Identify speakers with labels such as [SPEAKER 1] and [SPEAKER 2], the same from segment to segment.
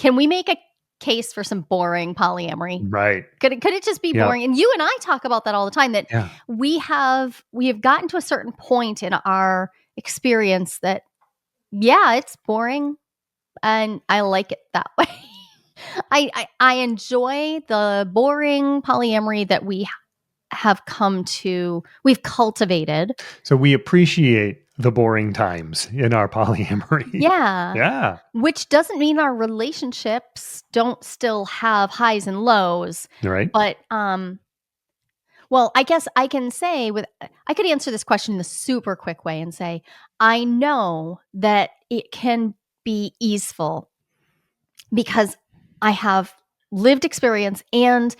[SPEAKER 1] Can we make a case for some boring polyamory?
[SPEAKER 2] Right.
[SPEAKER 1] Could it just be boring? And you and I talk about that all the time, that we have gotten to a certain point in our experience that, it's boring and I like it that way. I enjoy the boring polyamory that we've cultivated.
[SPEAKER 2] So we appreciate the boring times in our polyamory.
[SPEAKER 1] Yeah. Which doesn't mean our relationships don't still have highs and lows.
[SPEAKER 2] Right.
[SPEAKER 1] But, well, I guess I can say I could answer this question in a super quick way and say, I know that it can be easeful because I have lived experience and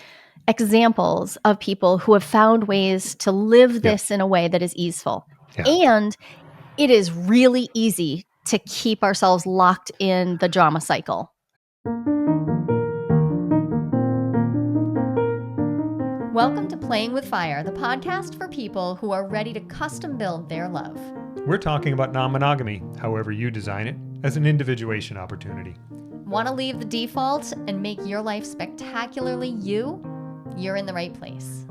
[SPEAKER 1] examples of people who have found ways to live this in a way that is easeful. And it is really easy to keep ourselves locked in the drama cycle. Welcome to Playing with Fire, the podcast for people who are ready to custom build their love.
[SPEAKER 2] We're talking about non-monogamy, however you design it, as an individuation opportunity.
[SPEAKER 1] Want to leave the default and make your life spectacularly you? You're in the right place.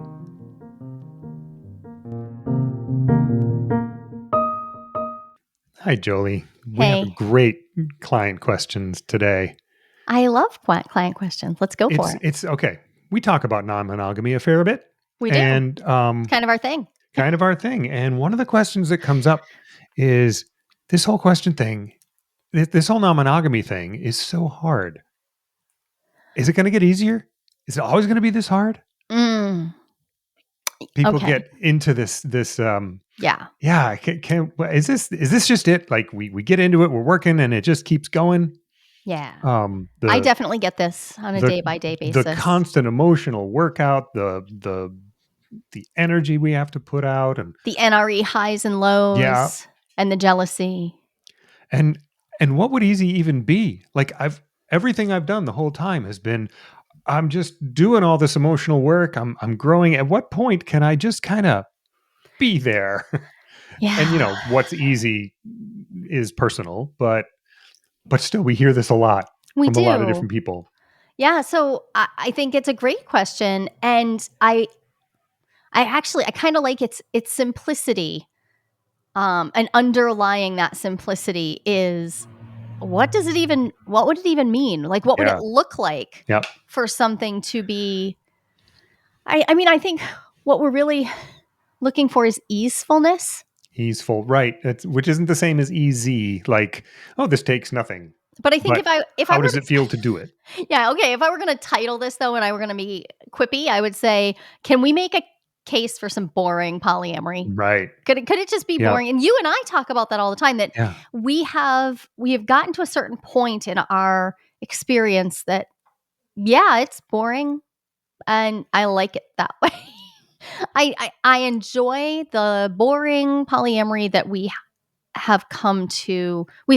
[SPEAKER 2] Hi, Jolie. We have great client questions today.
[SPEAKER 1] I love client questions. Let's go for it.
[SPEAKER 2] It's okay. We talk about non-monogamy a fair bit.
[SPEAKER 1] We do.
[SPEAKER 2] And
[SPEAKER 1] kind of our thing.
[SPEAKER 2] Kind of our thing. And one of the questions that comes up is this whole question thing. This whole non-monogamy thing is so hard. Is it going to get easier? Is it always going to be this hard? People get into this. Is this just it? Like we get into it, we're working, and it just keeps going.
[SPEAKER 1] Yeah. I definitely get this on a day-by-day basis.
[SPEAKER 2] The constant emotional workout, the energy we have to put out, and
[SPEAKER 1] the NRE highs and lows, and the jealousy.
[SPEAKER 2] And what would easy even be? Like everything I've done the whole time has been, I'm just doing all this emotional work. I'm growing. At what point can I just kind of be there?
[SPEAKER 1] Yeah.
[SPEAKER 2] And what's easy is personal, but still we hear this a lot from a lot of different people.
[SPEAKER 1] Yeah. So I think it's a great question. And I kind of like its simplicity. And underlying that simplicity is, what would it even mean? Like, what would it look like for something to be, I think what we're really looking for is easefulness.
[SPEAKER 2] Easeful, right. Which isn't the same as easy. Like, oh, this takes nothing.
[SPEAKER 1] But I think
[SPEAKER 2] how does it feel to do it?
[SPEAKER 1] Yeah. Okay. If I were going to title this though, and I were going to be quippy, I would say, can we make a case for some boring polyamory?
[SPEAKER 2] Right.
[SPEAKER 1] Could it just be boring? And you and I talk about that all the time, that we have gotten to a certain point in our experience that, it's boring and I like it that way. I enjoy the boring polyamory that we've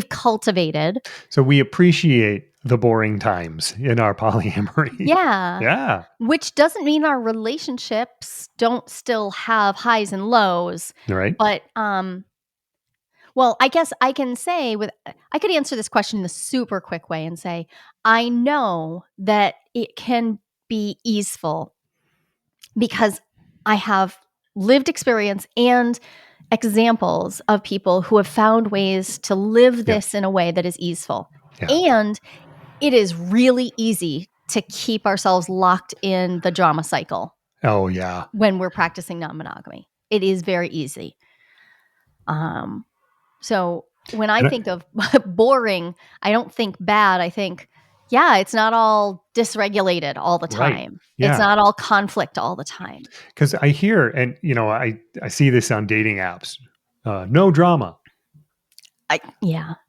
[SPEAKER 1] cultivated.
[SPEAKER 2] So we appreciate the boring times in our polyamory.
[SPEAKER 1] Yeah. Which doesn't mean our relationships don't still have highs and lows.
[SPEAKER 2] Right.
[SPEAKER 1] But, well, I guess I can say I could answer this question in a super quick way and say, I know that it can be easeful because I have lived experience and examples of people who have found ways to live this in a way that is easeful. And it is really easy to keep ourselves locked in the drama cycle.
[SPEAKER 2] Oh, yeah.
[SPEAKER 1] When we're practicing non-monogamy. It is very easy. So when I think of boring, I don't think bad. I think, it's not all dysregulated all the time. Right. Yeah. It's not all conflict all the time.
[SPEAKER 2] Because I hear, and I see this on dating apps, no drama.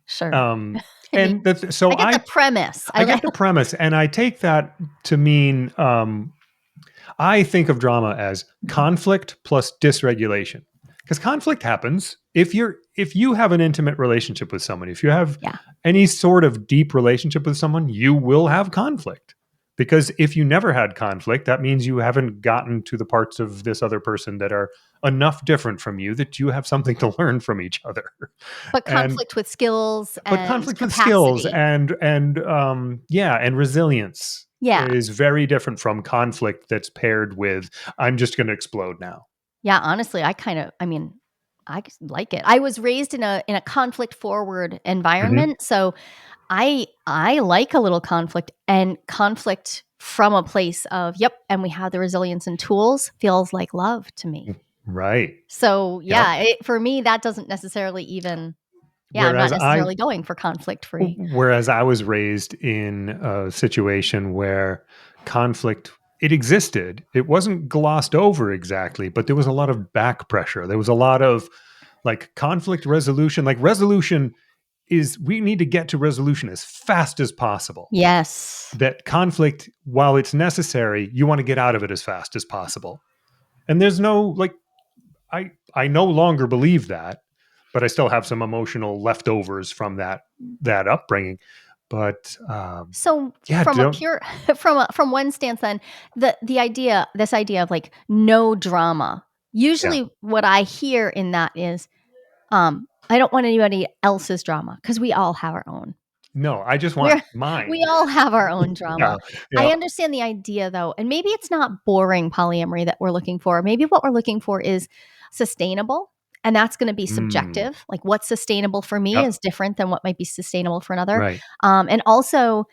[SPEAKER 1] Sure.
[SPEAKER 2] And so
[SPEAKER 1] I get the premise.
[SPEAKER 2] I get the premise, and I take that to mean, I think of drama as conflict plus dysregulation. Because conflict happens if you have an intimate relationship with someone, if you have any sort of deep relationship with someone, you will have conflict. Because if you never had conflict, that means you haven't gotten to the parts of this other person that are enough different from you that you have something to learn from each other.
[SPEAKER 1] But
[SPEAKER 2] And
[SPEAKER 1] conflict with skills
[SPEAKER 2] but
[SPEAKER 1] and
[SPEAKER 2] conflict with skills
[SPEAKER 1] capacity.
[SPEAKER 2] and resilience
[SPEAKER 1] Yeah.
[SPEAKER 2] is very different from conflict that's paired with I'm just going to explode now.
[SPEAKER 1] Yeah, honestly, I mean, like it. I was raised in a conflict forward
[SPEAKER 2] Mhm.
[SPEAKER 1] environment, so I like a little conflict, and conflict from a place of, "Yep, and we have the resilience and tools," feels like love to me.
[SPEAKER 2] Right.
[SPEAKER 1] So,
[SPEAKER 2] Yep.
[SPEAKER 1] yeah, for me, that doesn't necessarily even yeah, I'm not
[SPEAKER 2] Whereas I
[SPEAKER 1] necessarily going for conflict free.
[SPEAKER 2] Whereas I was raised in a situation where conflict it existed. It wasn't glossed over exactly, but there was a lot of back pressure. There was a lot of like conflict resolution. Like resolution is we need to get to resolution as fast as possible.
[SPEAKER 1] Yes.
[SPEAKER 2] That conflict, while it's necessary, you want to get out of it as fast as possible. And there's no like I no longer believe that, but I still have some emotional leftovers from that upbringing. But
[SPEAKER 1] So
[SPEAKER 2] yeah,
[SPEAKER 1] from a
[SPEAKER 2] don't
[SPEAKER 1] pure from one stance then, the idea this idea of like no drama.
[SPEAKER 2] yeah.
[SPEAKER 1] Usually what I hear in that is I don't want anybody else's drama because we all have our own.
[SPEAKER 2] No, I just want
[SPEAKER 1] We're we
[SPEAKER 2] mine.
[SPEAKER 1] all have our own
[SPEAKER 2] Yeah,
[SPEAKER 1] drama. I
[SPEAKER 2] yeah.
[SPEAKER 1] understand the idea though, and maybe it's not boring polyamory that we're looking for. Maybe what we're looking for is sustainable, and that's going to be
[SPEAKER 2] Mm,
[SPEAKER 1] subjective. Like what's sustainable for me
[SPEAKER 2] yep.
[SPEAKER 1] is different than what might be sustainable for another.
[SPEAKER 2] Right.
[SPEAKER 1] And also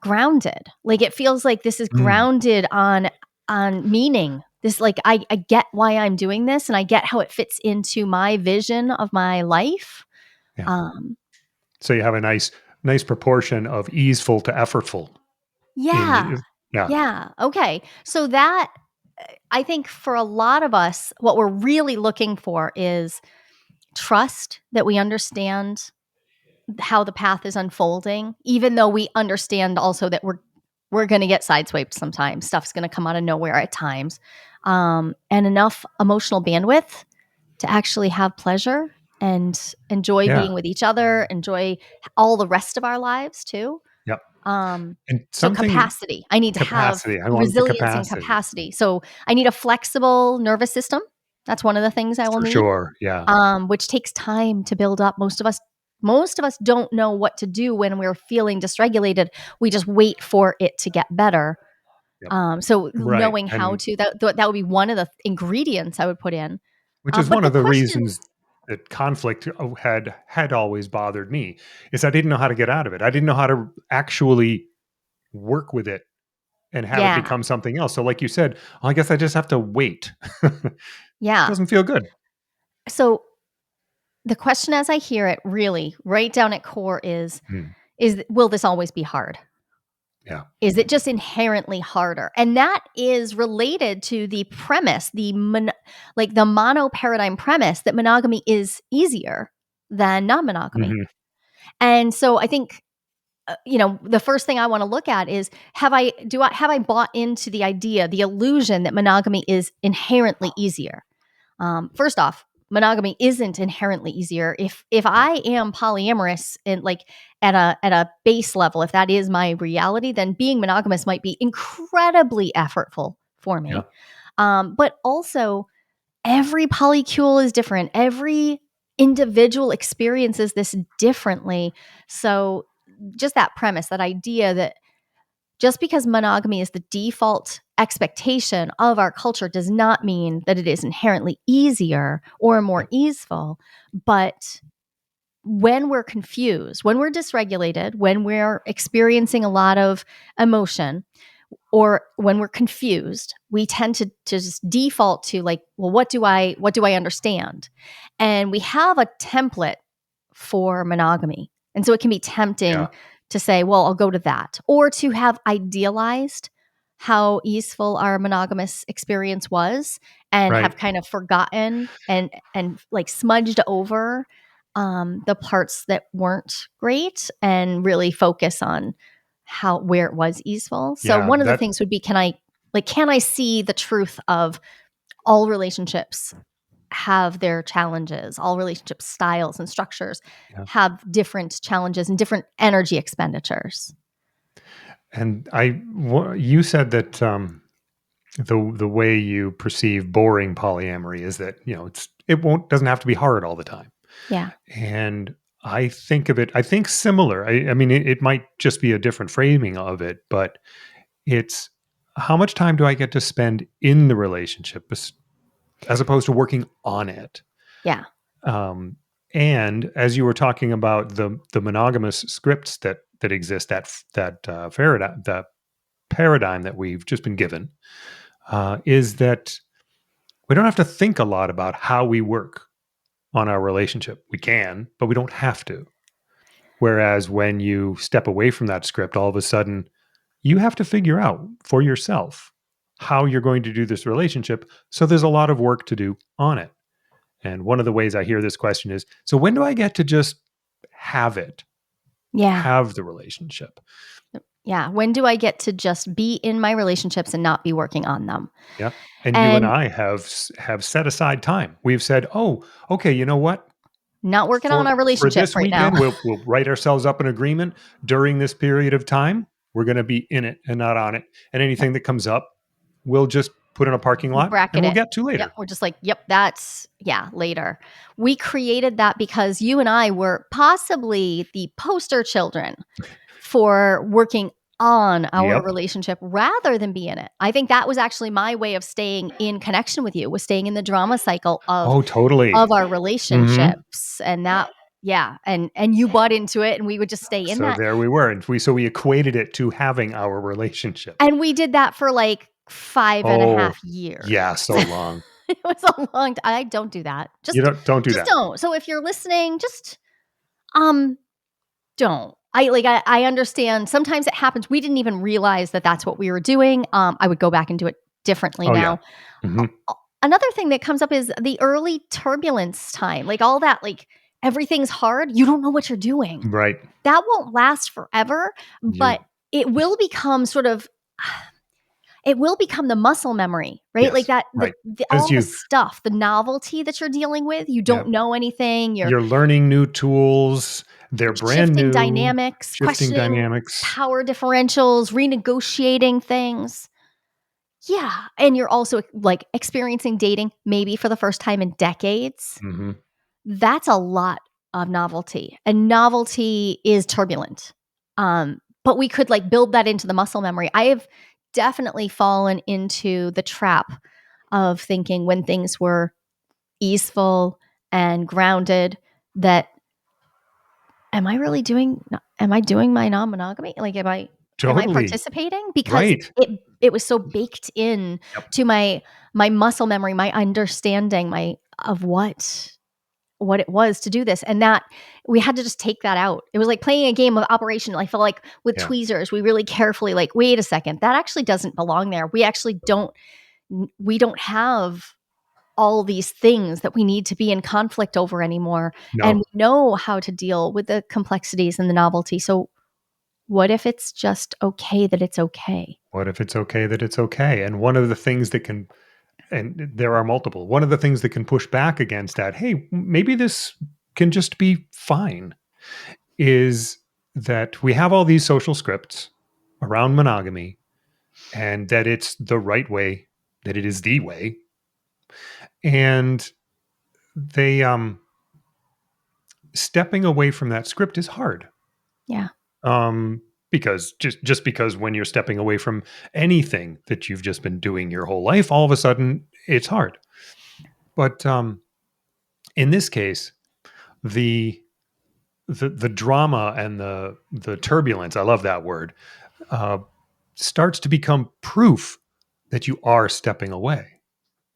[SPEAKER 1] grounded. Like it feels like this is
[SPEAKER 2] Mm,
[SPEAKER 1] grounded on meaning. This like I get why I'm doing this and I get how it fits into my vision of my life.
[SPEAKER 2] yeah.
[SPEAKER 1] Um
[SPEAKER 2] So you have a nice proportion of easeful to effortful in
[SPEAKER 1] yeah.
[SPEAKER 2] the yeah.
[SPEAKER 1] Yeah. Okay. So that I think for a lot of us what we're really looking for is trust that we understand how the path is unfolding, even though we understand also that we're going to get sideswiped sometimes. Stuff's going to come out of nowhere at times, and enough emotional bandwidth to actually have pleasure and enjoy
[SPEAKER 2] Yeah.
[SPEAKER 1] being with each other, enjoy all the rest of our lives too.
[SPEAKER 2] Yep.
[SPEAKER 1] Um,
[SPEAKER 2] And
[SPEAKER 1] so
[SPEAKER 2] something
[SPEAKER 1] capacity, I need to have
[SPEAKER 2] capacity. I want the
[SPEAKER 1] resilience and
[SPEAKER 2] capacity
[SPEAKER 1] capacity. So I need a flexible nervous system. That's one of the things I will
[SPEAKER 2] for
[SPEAKER 1] need,
[SPEAKER 2] sure. Yeah.
[SPEAKER 1] which takes time to build up. Most of us don't know what to do when we're feeling dysregulated. We just wait for it to get better.
[SPEAKER 2] Yep.
[SPEAKER 1] So
[SPEAKER 2] Right.
[SPEAKER 1] knowing how
[SPEAKER 2] And
[SPEAKER 1] to that would be one of the ingredients I would put in.
[SPEAKER 2] which is
[SPEAKER 1] But
[SPEAKER 2] one
[SPEAKER 1] the
[SPEAKER 2] of the
[SPEAKER 1] questions,
[SPEAKER 2] reasons that conflict had always bothered me is I didn't know how to get out of it. I didn't know how to actually work with it and have it
[SPEAKER 1] yeah,
[SPEAKER 2] become something else. So like you said, "Oh, I guess I just have to wait."
[SPEAKER 1] yeah.
[SPEAKER 2] Doesn't feel good.
[SPEAKER 1] So the question, as I hear it, really right down at core
[SPEAKER 2] Mm,
[SPEAKER 1] is will this always be hard?
[SPEAKER 2] yeah.
[SPEAKER 1] Is it just inherently harder? And that is related to the premise, like the mono paradigm premise that monogamy is easier than non-monogamy.
[SPEAKER 2] Mhm.
[SPEAKER 1] And so I think the first thing I want to look at is have I bought into the idea, the illusion that monogamy is inherently easier? First off, monogamy isn't inherently easier. If
[SPEAKER 2] Yeah.
[SPEAKER 1] I am polyamorous and like at a base level, if that is my reality, then being monogamous might be incredibly effortful for
[SPEAKER 2] Yeah.
[SPEAKER 1] me. But also, every polycule is different. Every individual experiences this differently. So, just that premise, that idea that just because monogamy is the default expectation of our culture does not mean that it is inherently easier or more
[SPEAKER 2] Yep.
[SPEAKER 1] easeful. But when we're confused, when we're dysregulated, when we're experiencing a lot of emotion, or when we're confused, we tend to just default to like, well, what do I understand? And we have a template for monogamy. And so it can be tempting
[SPEAKER 2] Yeah.
[SPEAKER 1] to say, well, I'll go to that, or to have idealized how easeful our monogamous experience was and
[SPEAKER 2] Right.
[SPEAKER 1] have kind of forgotten and like smudged over the parts that weren't great and really focus on how where it was easeful. So
[SPEAKER 2] Yeah.
[SPEAKER 1] one of the
[SPEAKER 2] That
[SPEAKER 1] things would be, can I see the truth of all relationships have their challenges. All relationship styles and structures
[SPEAKER 2] yeah.
[SPEAKER 1] have different challenges and different energy expenditures.
[SPEAKER 2] And you said that the way you perceive boring polyamory is that it won't doesn't have to be hard all the time.
[SPEAKER 1] Yeah.
[SPEAKER 2] And I think similar. I mean, it might just be a different framing of it, but it's how much time do I get to spend in the relationship as opposed to working on it.
[SPEAKER 1] Yeah.
[SPEAKER 2] Um, and as you were talking about the monogamous scripts that exist, that paradigm that we've just been given, is that we don't have to think a lot about how we work on our relationship. We can, but we don't have to. Whereas when you step away from that script, all of a sudden you have to figure out for yourself how you're going to do this relationship. So there's a lot of work to do on it. And one of the ways I hear this question is, so when do I get to just have it,
[SPEAKER 1] Yeah.
[SPEAKER 2] have the relationship?
[SPEAKER 1] Yeah. When do I get to just be in my relationships and not be working on them?
[SPEAKER 2] Yeah. And you and
[SPEAKER 1] And
[SPEAKER 2] I have set aside time. We've said, "Oh, okay, you know what?
[SPEAKER 1] not working on
[SPEAKER 2] For
[SPEAKER 1] our relationship
[SPEAKER 2] this
[SPEAKER 1] right now.
[SPEAKER 2] weekend, we'll write ourselves up an agreement during this period of time. We're going to be in it and not on it. And
[SPEAKER 1] Yep.
[SPEAKER 2] anything that comes up, we'll just put in a parking lot and
[SPEAKER 1] Bracket
[SPEAKER 2] we'll
[SPEAKER 1] it.
[SPEAKER 2] get to
[SPEAKER 1] Yep.
[SPEAKER 2] later."
[SPEAKER 1] We're just like, yep, that's, yeah, later. We created that because you and I were possibly the poster children for working on our
[SPEAKER 2] Yep.
[SPEAKER 1] relationship rather than be in it. I think that was actually my way of staying in connection with you, was staying in the drama cycle
[SPEAKER 2] Oh, totally.
[SPEAKER 1] of our
[SPEAKER 2] Mhm.
[SPEAKER 1] relationships. And that, yeah, and you bought into it and we would just stay in
[SPEAKER 2] So
[SPEAKER 1] that.
[SPEAKER 2] there we were, and we equated it to having our relationship.
[SPEAKER 1] And we did that for like five and a
[SPEAKER 2] Oh,
[SPEAKER 1] half years.
[SPEAKER 2] yeah, so long.
[SPEAKER 1] It was a long time. I don't do that.
[SPEAKER 2] You don't do
[SPEAKER 1] Just
[SPEAKER 2] that.
[SPEAKER 1] don't. So if you're listening, just um don't. I understand sometimes it happens. We didn't even realize that that's what we were doing. I would go back and do it differently
[SPEAKER 2] Oh, yeah.
[SPEAKER 1] now. A-
[SPEAKER 2] Mhm.
[SPEAKER 1] Another thing that comes up is the early turbulence time. Like all that, like everything's hard. You don't know what you're doing.
[SPEAKER 2] Right.
[SPEAKER 1] That won't last forever,
[SPEAKER 2] You
[SPEAKER 1] but it will become sort of it will become the muscle memory, right? Like
[SPEAKER 2] Yes,
[SPEAKER 1] that
[SPEAKER 2] right. As
[SPEAKER 1] all the
[SPEAKER 2] you
[SPEAKER 1] stuff, the novelty that you're dealing with, you don't
[SPEAKER 2] Yep.
[SPEAKER 1] know anything, you're
[SPEAKER 2] You're learning new tools. They're brand
[SPEAKER 1] shifting
[SPEAKER 2] new,
[SPEAKER 1] dynamics,
[SPEAKER 2] shifting
[SPEAKER 1] questioning
[SPEAKER 2] dynamics.
[SPEAKER 1] power differentials, renegotiating things. Yeah, and you're also like experiencing dating maybe for the first time in decades.
[SPEAKER 2] Mhm.
[SPEAKER 1] That's a lot of novelty. And novelty is turbulent. But we could like build that into the muscle memory. I have definitely fallen into the trap of thinking when things were easeful and grounded that am I doing my non-monogamy? Like am I
[SPEAKER 2] Totally.
[SPEAKER 1] participating? Because
[SPEAKER 2] Right.
[SPEAKER 1] it was so baked in
[SPEAKER 2] Yep.
[SPEAKER 1] to my muscle memory, my understanding my of what it was to do this, and that we had to just take that out. It was like playing a game of Operation. I felt like with
[SPEAKER 2] Yeah.
[SPEAKER 1] tweezers, we really carefully like, wait a second, that actually doesn't belong there. We actually we don't have all these things that we need to be in conflict over anymore, and we
[SPEAKER 2] No.
[SPEAKER 1] know how to deal with the complexities and the novelty. So what if it's just okay that it's okay?
[SPEAKER 2] What if it's okay that it's okay? And one of the things that can and there are multiple. One of the things that can push back against that, "Hey, maybe this can just be fine," is that we have all these social scripts around monogamy and that it's the right way, that it is the way. And they stepping away from that script is hard.
[SPEAKER 1] Yeah.
[SPEAKER 2] Um because just because when you're stepping away from anything that you've just been doing your whole life, all of a sudden it's hard. But in this case, the the drama and the turbulence, I love that word, uh, starts to become proof that you are stepping away.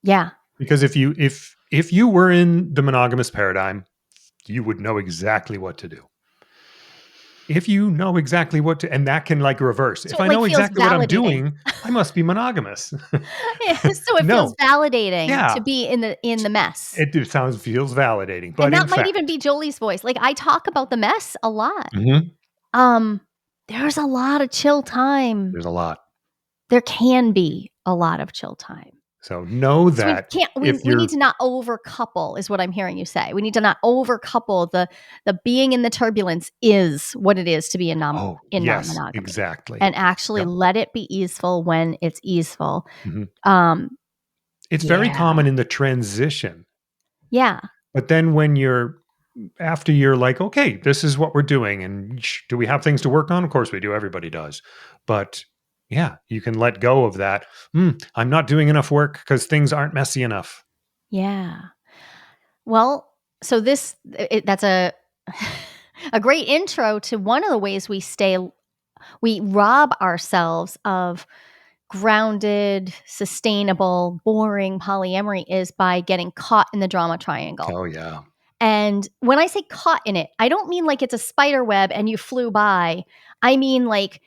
[SPEAKER 1] Yeah.
[SPEAKER 2] Because if you were in the monogamous paradigm, you would know exactly what to do. If you know exactly what to, and that can like reverse.
[SPEAKER 1] So
[SPEAKER 2] If
[SPEAKER 1] it
[SPEAKER 2] I
[SPEAKER 1] like
[SPEAKER 2] know
[SPEAKER 1] feels
[SPEAKER 2] exactly what I'm
[SPEAKER 1] validating.
[SPEAKER 2] doing, I must be monogamous.
[SPEAKER 1] So it feels
[SPEAKER 2] No,
[SPEAKER 1] validating to
[SPEAKER 2] yeah,
[SPEAKER 1] be in the mess.
[SPEAKER 2] it feels validating,
[SPEAKER 1] And
[SPEAKER 2] but in
[SPEAKER 1] that might even
[SPEAKER 2] fact,
[SPEAKER 1] be Jolie's voice. Like I talk about the mess a lot.
[SPEAKER 2] mhm,
[SPEAKER 1] Um, there's a lot of chill time.
[SPEAKER 2] there's a lot.
[SPEAKER 1] There can be a lot of chill time.
[SPEAKER 2] So know
[SPEAKER 1] So we
[SPEAKER 2] that
[SPEAKER 1] can't
[SPEAKER 2] if
[SPEAKER 1] we need
[SPEAKER 2] you're
[SPEAKER 1] to not overcouple is what I'm hearing you say. We need to not overcouple the being in the turbulence is what it is to be
[SPEAKER 2] oh,
[SPEAKER 1] in
[SPEAKER 2] yes,
[SPEAKER 1] non-monogamy,
[SPEAKER 2] exactly.
[SPEAKER 1] and actually
[SPEAKER 2] Yep.
[SPEAKER 1] let it be easeful when it's easeful.
[SPEAKER 2] Mhm.
[SPEAKER 1] Um,
[SPEAKER 2] It's very
[SPEAKER 1] yeah.
[SPEAKER 2] common in the transition.
[SPEAKER 1] Yeah.
[SPEAKER 2] But then when you're after you're like, "Okay, this is what we're doing, and do we have things to work on?" Of course we do, everybody does. But yeah, you can let go of that, I'm not doing enough work because things aren't messy enough."
[SPEAKER 1] Yeah. Well, so that's a a great intro to one of the ways we rob ourselves of grounded, sustainable, boring polyamory is by getting caught in the drama triangle.
[SPEAKER 2] Oh, yeah.
[SPEAKER 1] And when I say caught in it, I don't mean like it's a spider web and you flew by. I mean like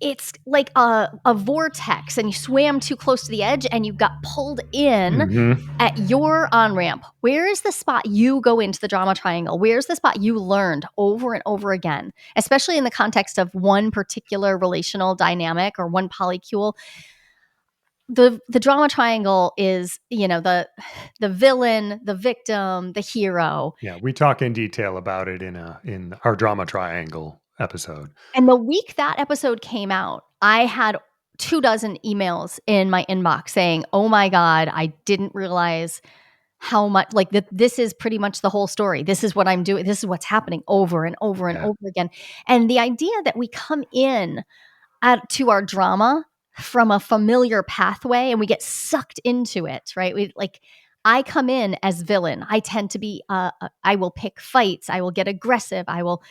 [SPEAKER 1] it's like a vortex and you swam too close to the edge and you got pulled in
[SPEAKER 2] Mhm.
[SPEAKER 1] at your on ramp. Where is the spot you go into the drama triangle? Where's the spot you learned over and over again, especially in the context of one particular relational dynamic or one polycule? The drama triangle is, the villain, the victim, the hero.
[SPEAKER 2] Yeah, we talk in detail about it in our drama triangle episode.
[SPEAKER 1] And the week that episode came out, I had 2 dozen emails in my inbox saying, "Oh my god, I didn't realize how much like this is pretty much the whole story. This is what I'm doing. This is what's happening over and over and
[SPEAKER 2] Yeah.
[SPEAKER 1] over again." And the idea that we come in to our drama from a familiar pathway and we get sucked into it, right? We like I come in as villain. I tend to be I will pick fights, I will get aggressive, I will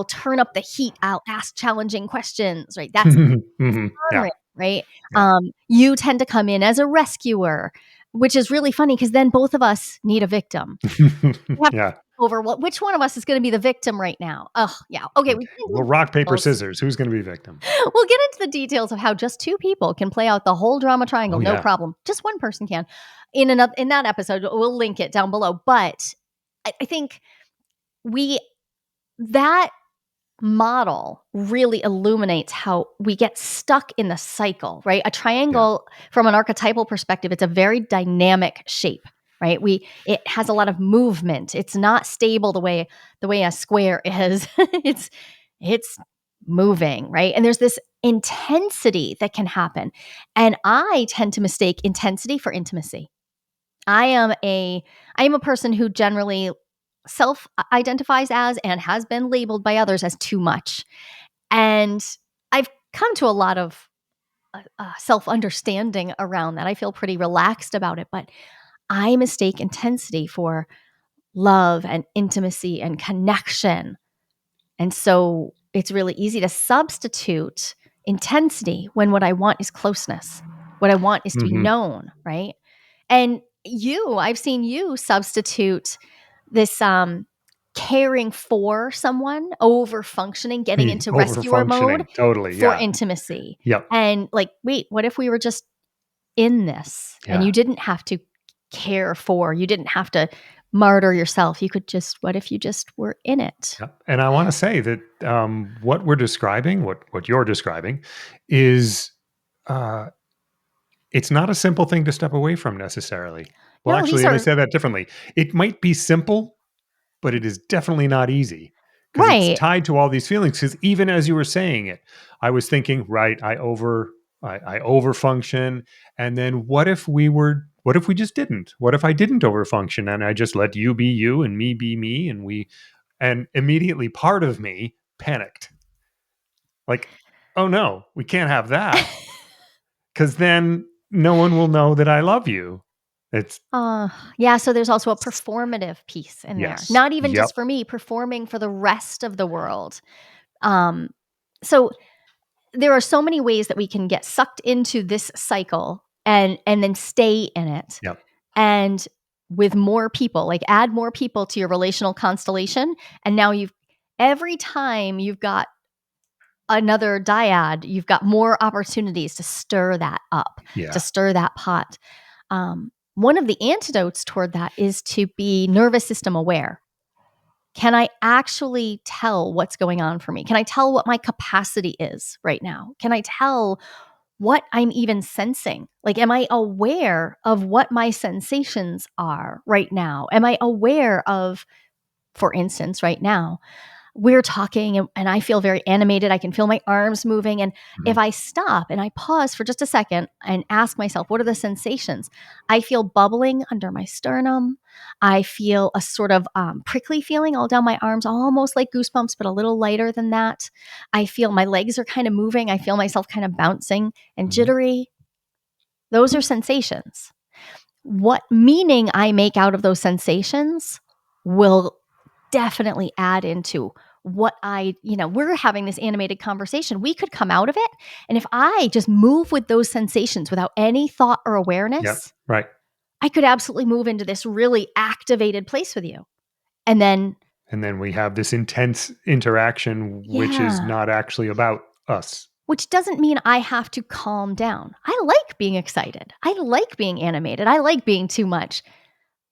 [SPEAKER 1] turn up the heat, I'll ask challenging questions, right? That's
[SPEAKER 2] Mhm. Yeah.
[SPEAKER 1] genre, right?
[SPEAKER 2] Yeah.
[SPEAKER 1] You tend to come in as a rescuer, which is really funny because then both of us need a victim. We have to
[SPEAKER 2] Yeah.
[SPEAKER 1] over which one of us is going to be the victim right now. Oh, yeah. Okay, we
[SPEAKER 2] Okay.
[SPEAKER 1] can
[SPEAKER 2] Well,
[SPEAKER 1] do
[SPEAKER 2] rock, paper,
[SPEAKER 1] details.
[SPEAKER 2] scissors. Who's gonna be victim?
[SPEAKER 1] We'll get into the details of how just 2 people can play out the whole drama triangle,
[SPEAKER 2] Oh,
[SPEAKER 1] no
[SPEAKER 2] yeah.
[SPEAKER 1] problem. Just one person can. In that episode, we'll link it down below. But I think we that model really illuminates how we get stuck in the cycle, right? A
[SPEAKER 2] Yeah.
[SPEAKER 1] triangle from an archetypal perspective, it's a very dynamic shape, right? It has a lot of movement. It's not stable the way a square is. It's moving, right? And there's this intensity that can happen. And I tend to mistake intensity for intimacy. I am a person who generally self identifies as and has been labeled by others as too much. And I've come to a lot of self understanding around that. I feel pretty relaxed about it, but I mistake intensity for love and intimacy and connection. And so it's really easy to substitute intensity when what I want is closeness. What I want is to be
[SPEAKER 2] Mhm.
[SPEAKER 1] known, right? And I've seen you substitute this caring for someone over functioning, getting into
[SPEAKER 2] Over
[SPEAKER 1] rescuer mode
[SPEAKER 2] functioning. Totally.
[SPEAKER 1] for
[SPEAKER 2] Yeah.
[SPEAKER 1] intimacy.
[SPEAKER 2] Yep.
[SPEAKER 1] And like, wait, what if we were just in this and
[SPEAKER 2] Yeah.
[SPEAKER 1] you didn't have to care for, you didn't have to martyr yourself. You could just, what if you just were in it?
[SPEAKER 2] Yep. And I want to say that what we're describing, what you're describing, is uh, it's not a simple thing to step away from necessarily. Well,
[SPEAKER 1] No,
[SPEAKER 2] actually,
[SPEAKER 1] these
[SPEAKER 2] let me
[SPEAKER 1] are
[SPEAKER 2] say that differently. It might be simple, but it is definitely not easy because it's
[SPEAKER 1] right.
[SPEAKER 2] tied to all these feelings. Because even as you were saying it, I was thinking, right, I over function, and then what if we just didn't? What if I didn't over function and I just let you be you and me be me, and immediately part of me panicked, like, oh no, we can't have that because then no one will know that I love you. It's
[SPEAKER 1] Uh, yeah, so there's also a performative piece in there.
[SPEAKER 2] yes,
[SPEAKER 1] Not even
[SPEAKER 2] yep,
[SPEAKER 1] just for me, performing for the rest of the world. Um, so there are so many ways that we can get sucked into this cycle and then stay in it.
[SPEAKER 2] yep,
[SPEAKER 1] And with more people, like add more people to your relational constellation, and now every time you've got another dyad, you've got more opportunities to stir that up, to
[SPEAKER 2] yeah,
[SPEAKER 1] stir that pot. One of the antidotes toward that is to be nervous system aware. Can I actually tell what's going on for me? Can I tell what my capacity is right now? Can I tell what I'm even sensing. Like, am I aware of what my sensations are right now? Am I aware of, for instance, right now, we're talking and I feel very animated. I can feel my arms moving. And if
[SPEAKER 2] Mhm.
[SPEAKER 1] I stop and I pause for just a second and ask myself, what are the sensations? I feel bubbling under my sternum. I feel a sort of prickly feeling all down my arms, almost like goosebumps, but a little lighter than that. I feel my legs are kind of moving. I feel myself kind of bouncing and
[SPEAKER 2] Mhm.
[SPEAKER 1] jittery. Those are sensations. What meaning I make out of those sensations will definitely add into what we're having this animated conversation. We could come out of it. And if I just move with those sensations without any thought or
[SPEAKER 2] Yep.
[SPEAKER 1] awareness,
[SPEAKER 2] Right.
[SPEAKER 1] I could absolutely move into this really activated place with you. And then,
[SPEAKER 2] And then we have this intense interaction, which is
[SPEAKER 1] yeah,
[SPEAKER 2] not actually about us.
[SPEAKER 1] which doesn't mean I have to calm down. I like being excited. I like being animated. I like being too much.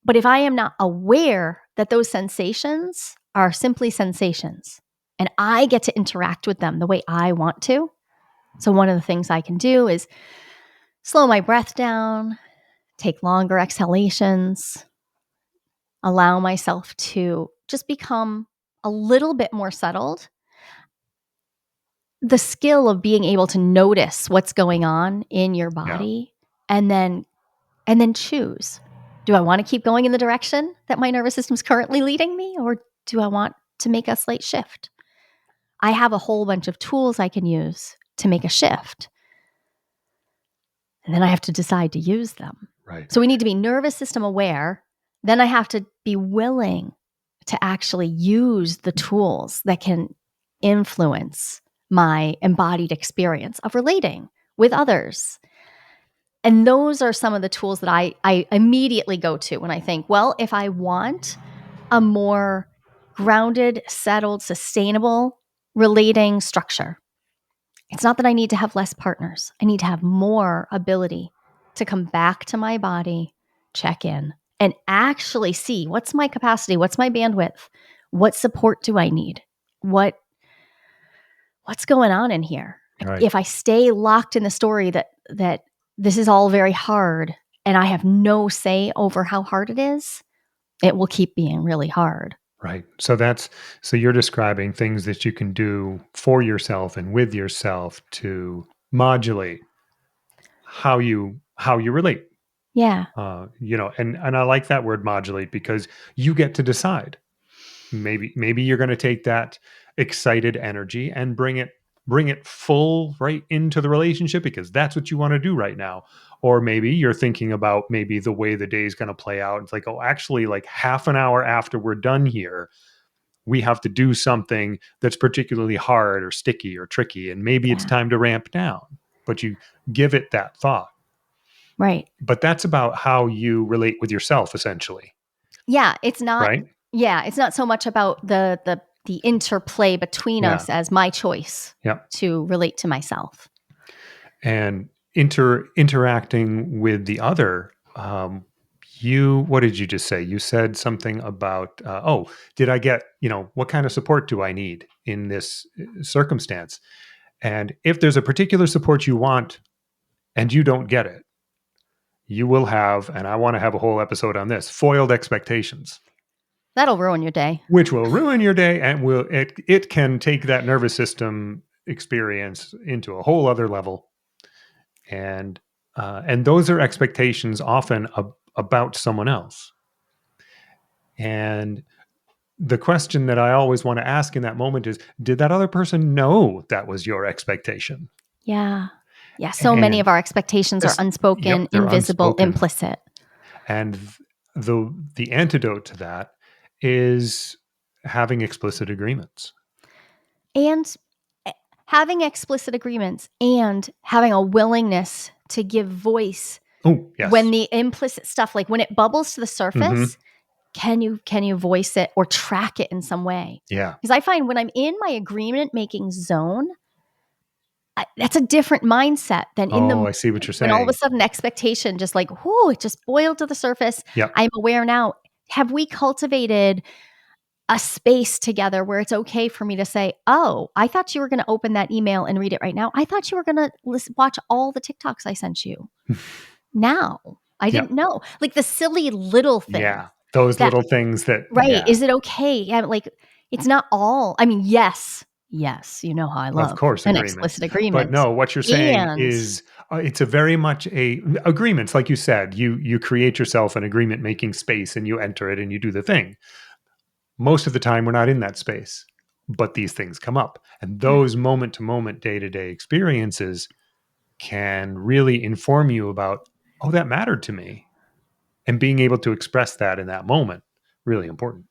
[SPEAKER 1] But if I am not aware that those sensations are simply sensations and I get to interact with them the way I want to, so one of the things I can do is slow my breath down, take longer exhalations, allow myself to just become a little bit more settled. The skill of being able to notice what's going on in your
[SPEAKER 2] Yeah.
[SPEAKER 1] body and then choose. Do I want to keep going in the direction that my nervous system's currently leading me, or do I want to make a slight shift? I have a whole bunch of tools I can use to make a shift, and then I have to decide to use them.
[SPEAKER 2] Right.
[SPEAKER 1] So we need to be nervous system aware. Then I have to be willing to actually use the tools that can influence my embodied experience of relating with others. And those are some of the tools that I immediately go to when I think, well, if I want a more grounded, settled, sustainable relating structure, it's not that I need to have less partners. I need to have more ability to come back to my body, check in, and actually see what's my capacity, what's my bandwidth, what support do I need, what's going on in here.
[SPEAKER 2] Right.
[SPEAKER 1] If I stay locked in the story that this is all very hard and I have no say over how hard it is, it will keep being really hard.
[SPEAKER 2] Right. So you're describing things that you can do for yourself and with yourself to modulate how you relate.
[SPEAKER 1] Yeah.
[SPEAKER 2] And I like that word modulate because you get to decide. Maybe you're going to take that excited energy and bring it full right into the relationship because that's what you want to do right now. Or maybe you're thinking about maybe the way the day is going to play out. It's like, oh, actually, like half an hour after we're done here, we have to do something that's particularly hard or sticky or tricky, and maybe it's
[SPEAKER 1] Yeah.
[SPEAKER 2] time to ramp down. But you give it that thought.
[SPEAKER 1] Right.
[SPEAKER 2] But that's about how you relate with yourself, essentially,
[SPEAKER 1] Yeah, it's not
[SPEAKER 2] right?
[SPEAKER 1] yeah, it's not so much about the interplay between
[SPEAKER 2] Yeah.
[SPEAKER 1] us as my choice
[SPEAKER 2] Yeah.
[SPEAKER 1] to relate to myself.
[SPEAKER 2] And interacting with the other. You what did you just say? You said something about did I get, what kind of support do I need in this circumstance? And if there's a particular support you want and you don't get it, you will have, and I want to have a whole episode on this, foiled expectations,
[SPEAKER 1] That'll ruin your day.
[SPEAKER 2] which will ruin your day and it can take that nervous system experience into a whole other level. And those are expectations often about someone else. And the question that I always want to ask in that moment is, did that other person know that was your expectation?
[SPEAKER 1] Yeah. Yeah, so many
[SPEAKER 2] And
[SPEAKER 1] of our expectations are
[SPEAKER 2] yep,
[SPEAKER 1] unspoken,
[SPEAKER 2] they're
[SPEAKER 1] invisible,
[SPEAKER 2] unspoken.
[SPEAKER 1] implicit.
[SPEAKER 2] And the antidote to that is having explicit agreements.
[SPEAKER 1] And eh, having explicit agreements and having a willingness to give voice
[SPEAKER 2] Oh,
[SPEAKER 1] when
[SPEAKER 2] yes.
[SPEAKER 1] the implicit stuff, like when it bubbles to the
[SPEAKER 2] Hmm.
[SPEAKER 1] surface, can you voice it or track it in some way?
[SPEAKER 2] Yeah.
[SPEAKER 1] Because I find when I'm in my agreement making zone, that's a different mindset than in
[SPEAKER 2] Oh,
[SPEAKER 1] the
[SPEAKER 2] I see what you're
[SPEAKER 1] when all of a
[SPEAKER 2] saying.
[SPEAKER 1] sudden expectation just like, whoo, it just boiled to the surface.
[SPEAKER 2] Yep.
[SPEAKER 1] I'm aware now. Have we cultivated a space together where it's okay for me to say, "Oh, I thought you were going to open that email and read it right now. I thought you were going to watch all the TikToks I sent you now. I
[SPEAKER 2] Yep.
[SPEAKER 1] didn't know." Like the silly little things
[SPEAKER 2] Yeah. Those
[SPEAKER 1] that,
[SPEAKER 2] little things that,
[SPEAKER 1] right?
[SPEAKER 2] yeah,
[SPEAKER 1] Is it okay? Yeah, like it's not all. I mean, yes, yes, you know how I
[SPEAKER 2] of
[SPEAKER 1] love
[SPEAKER 2] course,
[SPEAKER 1] an
[SPEAKER 2] agreements.
[SPEAKER 1] explicit
[SPEAKER 2] But
[SPEAKER 1] agreement,
[SPEAKER 2] no, what you're saying
[SPEAKER 1] and
[SPEAKER 2] is it's a very much a agreements, like you said, you create yourself an agreement making space and you enter it and you do the thing. Most of the time, we're not in that space, but these things come up. And
[SPEAKER 1] right.
[SPEAKER 2] those moment to moment, day to day experiences can really inform you about, oh, that mattered to me. And being able to express that in that moment, really important.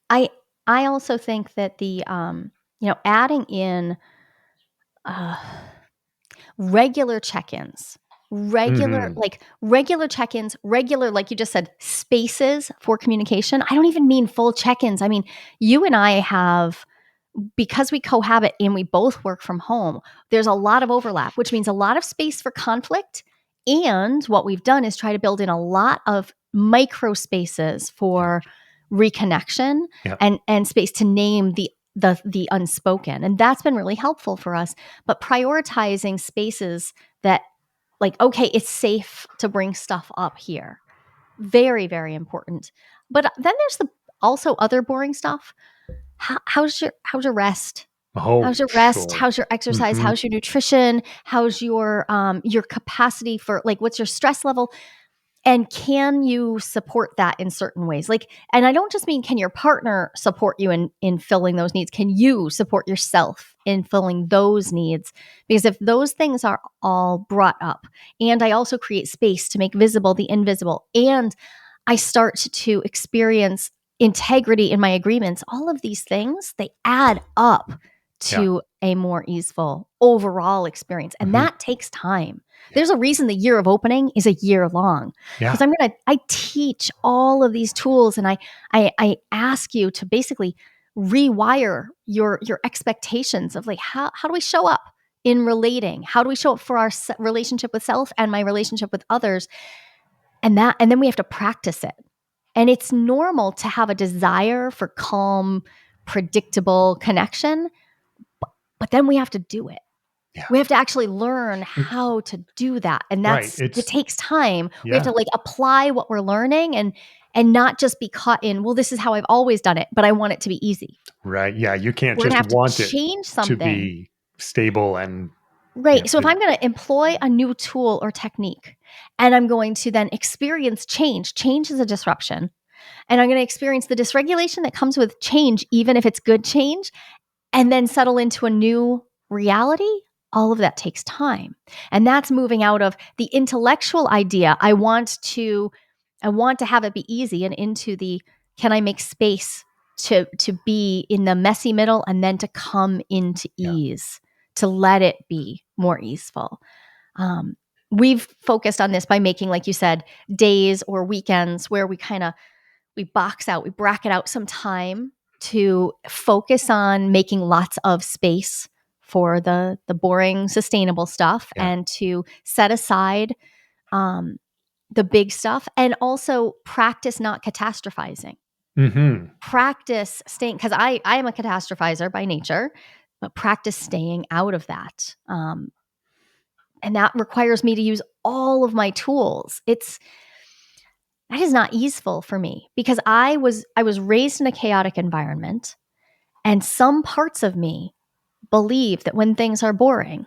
[SPEAKER 1] I I also think that the adding in uh regular check-ins,
[SPEAKER 2] Hmm.
[SPEAKER 1] regular check-ins, regular, like you just said, spaces for communication. I don't even mean full check-ins. I mean, you and I have, because we cohabit and we both work from home, there's a lot of overlap, which means a lot of space for conflict. And what we've done is try to build in a lot of micro spaces
[SPEAKER 2] Yeah.
[SPEAKER 1] for reconnection
[SPEAKER 2] Yeah.
[SPEAKER 1] and space to name the unspoken. And that's been really helpful for us. But prioritizing spaces that, like, okay, it's safe to bring stuff up here. Very, very important. But then there's the also other boring stuff. How's your rest?
[SPEAKER 2] Oh,
[SPEAKER 1] How's your rest?
[SPEAKER 2] sure.
[SPEAKER 1] How's your exercise?
[SPEAKER 2] Hmm.
[SPEAKER 1] How's your nutrition? How's your capacity for, like, what's your stress level? And can you support that in certain ways? Like, and I don't just mean can your partner support you in filling those needs? Can you support yourself in filling those needs? Because if those things are all brought up, and I also create space to make visible the invisible, and I start to experience integrity in my agreements, all of these things, they add up
[SPEAKER 2] Yeah.
[SPEAKER 1] to a more easeful overall experience. And
[SPEAKER 2] Hmm.
[SPEAKER 1] that takes time.
[SPEAKER 2] Yeah.
[SPEAKER 1] There's a reason the year of opening is a year long, because
[SPEAKER 2] Yeah.
[SPEAKER 1] I teach all of these tools, and I ask you to basically rewire your expectations of, like, how do we show up in relating? How do we show up for our relationship with self and my relationship with others? And then we have to practice it. And it's normal to have a desire for calm, predictable connection, but then we have to do it.
[SPEAKER 2] Yeah.
[SPEAKER 1] We have to actually learn
[SPEAKER 2] It-
[SPEAKER 1] how to do that, and
[SPEAKER 2] right.
[SPEAKER 1] it
[SPEAKER 2] It's,
[SPEAKER 1] takes time. We have
[SPEAKER 2] yeah.
[SPEAKER 1] to, like, apply what we're learning and not just be caught in, "Well, this is how I've always done it, but I want it to be easy."
[SPEAKER 2] Right. Yeah. You can't
[SPEAKER 1] We're gonna
[SPEAKER 2] just
[SPEAKER 1] have to
[SPEAKER 2] want it
[SPEAKER 1] change
[SPEAKER 2] to
[SPEAKER 1] something.
[SPEAKER 2] be stable and,
[SPEAKER 1] Right, so if I'm gonna employ a new tool or technique, and I'm going to then experience change is a disruption, and I'm gonna experience the dysregulation that comes with change, even if it's good change, and then settle into a new reality, all of that takes time. And that's moving out of the intellectual idea, I want to have it be easy, and into the, can I make space to be in the messy middle and then to come into
[SPEAKER 2] yeah.
[SPEAKER 1] ease, to let it be more easeful. Um, we've focused on this by making, like you said, days or weekends where we bracket out some time to focus on making lots of space for the boring, sustainable stuff,
[SPEAKER 2] Yeah.
[SPEAKER 1] and to set aside um, the big stuff, and also practice not catastrophizing.
[SPEAKER 2] Hmm.
[SPEAKER 1] Practice staying, because I am a catastrophizer by nature, but practice staying out of that. And that requires me to use all of my tools. That is not easeful for me, because I was raised in a chaotic environment, and some parts of me believe that when things are boring,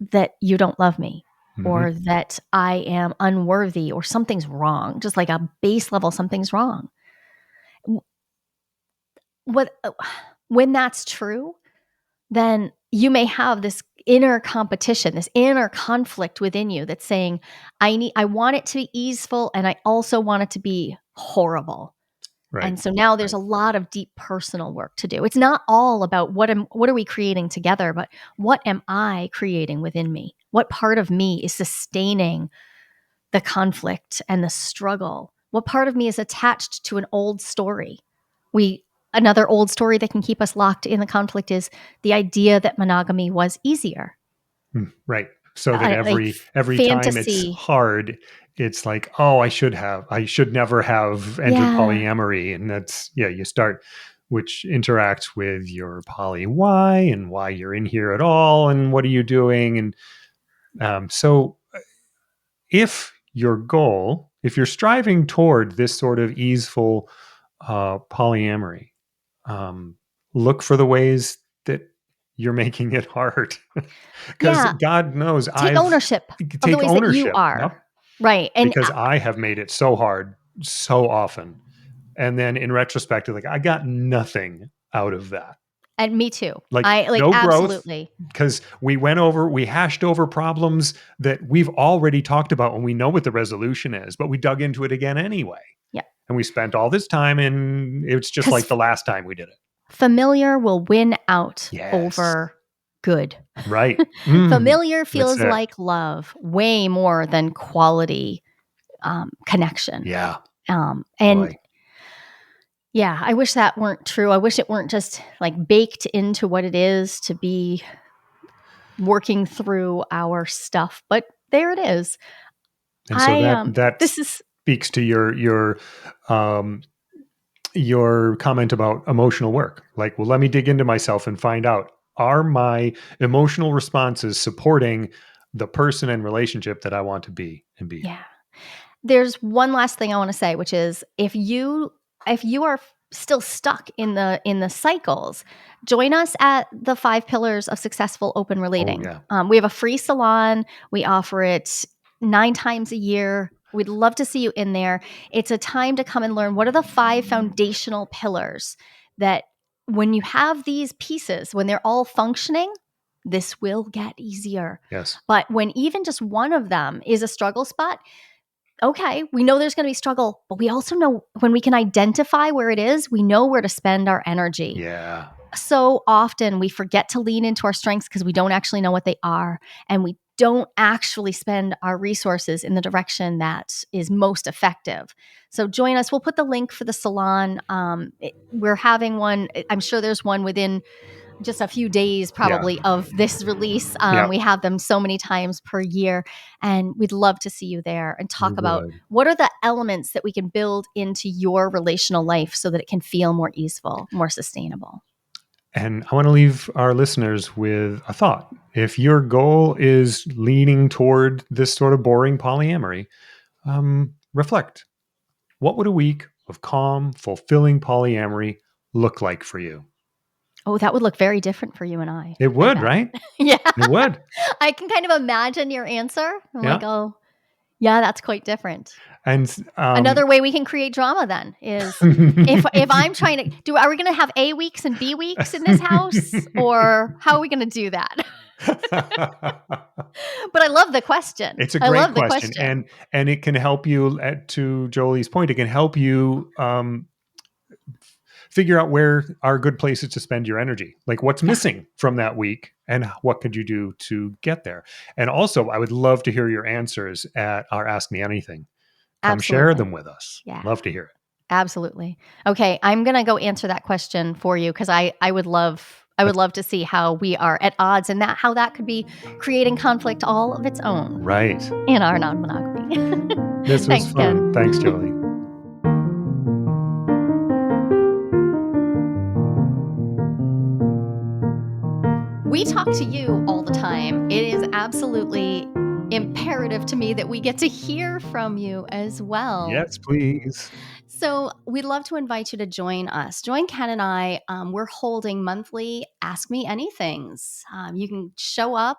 [SPEAKER 1] that you don't love me,
[SPEAKER 2] Hmm.
[SPEAKER 1] or that I am unworthy, or something's wrong, just like a base level something's wrong. What When that's true, then you may have this inner competition, this inner conflict within you that's saying, I want it to be easeful, and I also want it to be horrible.
[SPEAKER 2] Right.
[SPEAKER 1] And so now there's
[SPEAKER 2] Right.
[SPEAKER 1] a lot of deep personal work to do. It's not all about what are we creating together, but what am I creating within me? What part of me is sustaining the conflict and the struggle? What part of me is attached to an old story? We Another old story that can keep us locked in the conflict is the idea that monogamy was easier.
[SPEAKER 2] Right. So that
[SPEAKER 1] Like
[SPEAKER 2] every time it's
[SPEAKER 1] fantasy.
[SPEAKER 2] hard, it's like, oh, I should never have entered
[SPEAKER 1] Yeah.
[SPEAKER 2] polyamory. And that's, yeah, you start. which interacts with your poly why and why you're in here at all and what are you doing. And so if you're striving toward this sort of easeful polyamory, um, look for the ways that you're making it hard. Because
[SPEAKER 1] Yeah.
[SPEAKER 2] God knows
[SPEAKER 1] Take
[SPEAKER 2] I've
[SPEAKER 1] ownership of the
[SPEAKER 2] take
[SPEAKER 1] ways that you
[SPEAKER 2] ownership.
[SPEAKER 1] are.
[SPEAKER 2] Yep.
[SPEAKER 1] Right. And
[SPEAKER 2] Because I have made it so hard so often. And then in retrospect, like I got nothing out of that.
[SPEAKER 1] me too.
[SPEAKER 2] Like
[SPEAKER 1] I like
[SPEAKER 2] no growth
[SPEAKER 1] absolutely.
[SPEAKER 2] because we hashed over problems that we've already talked about and we know what the resolution is, but we dug into it again anyway.
[SPEAKER 1] Yeah.
[SPEAKER 2] And we spent all this time and it's just like
[SPEAKER 1] Because
[SPEAKER 2] the last time we did it.
[SPEAKER 1] familiar will win out
[SPEAKER 2] Yes.
[SPEAKER 1] over good.
[SPEAKER 2] Right.
[SPEAKER 1] Familiar
[SPEAKER 2] That's
[SPEAKER 1] feels
[SPEAKER 2] it.
[SPEAKER 1] like love way more than quality connection.
[SPEAKER 2] Yeah.
[SPEAKER 1] And
[SPEAKER 2] Boy.
[SPEAKER 1] yeah, I wish that weren't true. I wish it weren't just like baked into what it is to be working through our stuff. But there it is.
[SPEAKER 2] And so that
[SPEAKER 1] This is
[SPEAKER 2] speaks to um your comment about emotional work. Like, well, let me dig into myself and find out, are my emotional responses supporting the person and relationship that I want to be and be in?
[SPEAKER 1] yeah. There's one last thing I want to say, which is if you are still stuck in the cycles, join us at the 5 pillars of successful open
[SPEAKER 2] Oh
[SPEAKER 1] relating.
[SPEAKER 2] yeah.
[SPEAKER 1] We have a free salon. We offer it 9 times a year. We'd love to see you in there. It's a time to come and learn what are the 5 foundational pillars that when you have these pieces, when they're all functioning, this will get easier.
[SPEAKER 2] Yes.
[SPEAKER 1] But when even just one of them is a struggle spot, okay, we know there's going to be struggle, but we also know when we can identify where it is, we know where to spend our energy.
[SPEAKER 2] Yeah.
[SPEAKER 1] So often we forget to lean into our strengths because we don't actually know what they are. And we don't actually spend our resources in the direction that is most effective. So join us. We'll put the link for the salon. We're having one. I'm sure there's one within just a few days
[SPEAKER 2] Yeah.
[SPEAKER 1] probably of this release.
[SPEAKER 2] Yeah.
[SPEAKER 1] We have them so many times per year, and we'd love to see you there and
[SPEAKER 2] We
[SPEAKER 1] talk about
[SPEAKER 2] would.
[SPEAKER 1] what are the elements that we can build into your relational life so that it can feel more easeful, more sustainable.
[SPEAKER 2] And I want to leave our listeners with a thought. If your goal is leaning toward this sort of boring polyamory, reflect. What would a week of calm, fulfilling polyamory look like for you?
[SPEAKER 1] Oh, that would look very different for you and
[SPEAKER 2] It
[SPEAKER 1] I
[SPEAKER 2] would,
[SPEAKER 1] bet.
[SPEAKER 2] right?
[SPEAKER 1] Yeah.
[SPEAKER 2] It would.
[SPEAKER 1] I can kind of imagine your answer. I'm like,
[SPEAKER 2] Yeah.
[SPEAKER 1] oh, yeah, that's quite different.
[SPEAKER 2] And
[SPEAKER 1] Another way we can create drama then is if I'm trying to are we going to have A weeks and B weeks in this house, or how are we going to do that? But I love the question.
[SPEAKER 2] it's a
[SPEAKER 1] I
[SPEAKER 2] great
[SPEAKER 1] love the
[SPEAKER 2] question,
[SPEAKER 1] question.
[SPEAKER 2] and it can help you. To Jolie's point, it can help you figure out where are good places to spend your energy. Like what's
[SPEAKER 1] Yeah,
[SPEAKER 2] missing from that week, and what could you do to get there? And also, I would love to hear your answers at our Ask Me Anything. Come share
[SPEAKER 1] absolutely.
[SPEAKER 2] them with us.
[SPEAKER 1] Yeah,
[SPEAKER 2] Love to hear it.
[SPEAKER 1] absolutely. Okay, I'm going to go answer that question for you because I would
[SPEAKER 2] That's
[SPEAKER 1] love to see how we are at odds and that how that could be creating conflict all of its own
[SPEAKER 2] right.
[SPEAKER 1] in our non-monogamy.
[SPEAKER 2] This was
[SPEAKER 1] Thanks,
[SPEAKER 2] fun.
[SPEAKER 1] Ken.
[SPEAKER 2] Thanks, Jolie.
[SPEAKER 1] We talk to you all the time. It is absolutely imperative to me that we get to hear from you as well.
[SPEAKER 2] Yes, please.
[SPEAKER 1] So, we'd love to invite you to join us. Join Ken and I. We're holding monthly Ask Me Anythings. You can show up,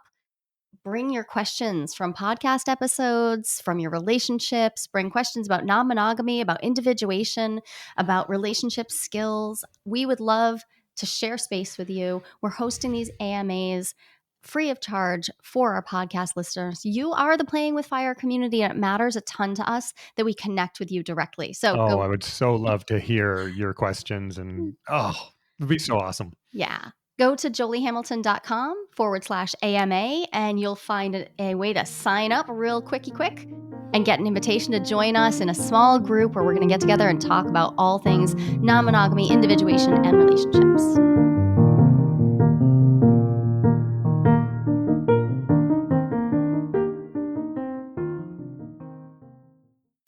[SPEAKER 1] bring your questions from podcast episodes, from your relationships, bring questions about non monogamy, about individuation, about relationship skills. We would love to share space with you. We're hosting these AMAs free of charge for our podcast listeners. You are the Playing with Fire community, and it matters a ton to us that we connect with you directly. So
[SPEAKER 2] Oh, I
[SPEAKER 1] go,
[SPEAKER 2] would so love to hear your questions, and it'd be so awesome.
[SPEAKER 1] yeah. Go to joliehamilton.com/AMA and you'll find a way to sign up real quick and get an invitation to join us in a small group where we're going to get together and talk about all things non monogamy, individuation, and relationships.